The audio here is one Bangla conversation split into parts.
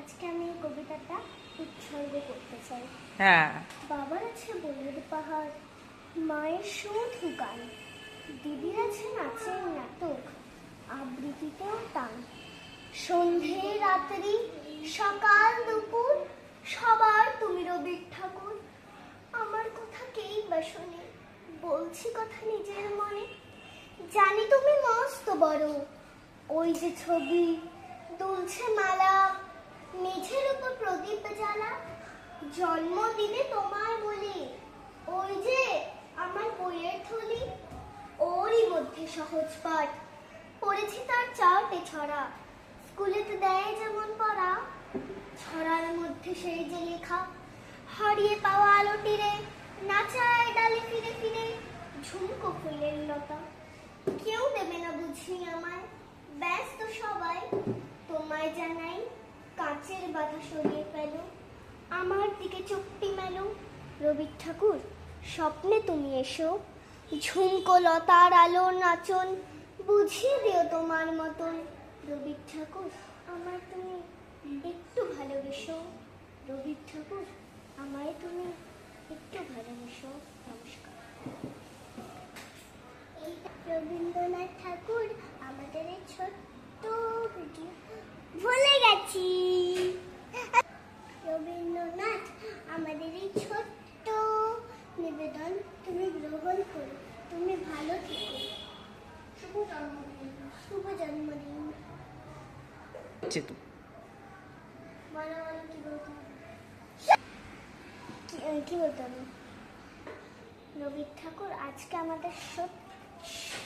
আজকে আমি এই কবিতাটা উৎসর্গ করতে চাই। হ্যাঁ। বাবার আছে বনের পাহাড়, মায়ের শুধু গান, দিদির আছে নাচের নাটক, আবৃত্তিতেও টান। সন্ধে রাত্রি সকাল দুপুর সবার তুমি রবির ঠাকুর। আমার কথা কেই বা শোনে, বলছি কথা নিজের মনে। জানি তুমি মস্ত বড়, ওই যে ছবি দুলছে মালা, মেঝের উপর প্রদীপ জ্বালা। জন্মদিনে তোমায় বলি, ওই যে আমার বইয়ের থলি, ওরই মধ্যে সহজ পাঠ পড়েছি তার চারটে ছড়া। স্কুলেতে দেয় যেমন পড়া, ছড়ার মধ্যে সেই যে লেখা, হারিয়ে পাওয়া আলো তীরে নাচায় ডালে ফিরে ফিরে ঝুমকো ফুলের লতা। কেউ দেবে না বুঝি আমায়, ব্যস্ত সবাই, তোমায় জানাই কাঁচের বাধা সরিয়ে ফেলো, আমার দিকে চোখটি মেলো। রবি ঠাকুর স্বপ্নে তুমি এসো, ঝুমকো লতার আলো নাচন বুঝিয়ে দিও তোমার মতন। রবি ঠাকুর আমায় তুমি একটু ভালোবেসো, রবি ঠাকুর আমায় তুমি একটু ভালোবেসো। নমস্কার। রবীন্দ্রনাথ ঠাকুর আমাদের এই ছোট্ট ভিডিও ভুলে গেছি। রবীন্দ্রনাথ আমাদের এই ছোট্ট নিবেদন তুমি গ্রহণ করো, তুমি ভালো থেকো। শুভ জন্মদিন। শুভ জন্মদিন। বলো বলো কি বলতে হবে? কি বলতে হবে? রবি ঠাকুর আজকে আমাদের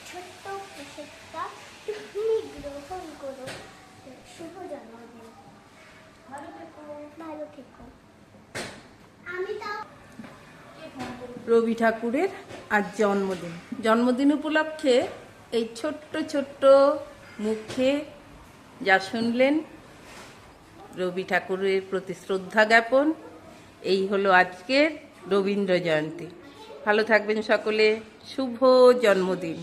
ছোট্ট প্রসেসটা তুমি গ্রহণ করো। শুভ জন্মদিন। ভালো থেকো। ভালো থেকো। আমি তাও রবি ঠাকুরের আজ জন্মদিন। জন্মদিন উপলক্ষে এই ছোট্ট ছোট্ট মুখে যা শুনলেন, রবি ঠাকুরের প্রতি শ্রদ্ধা জ্ঞাপন। এই হলো আজকের রবীন্দ্র জয়ন্তী। ভালো থাকবেন সকলে। শুভ জন্মদিন।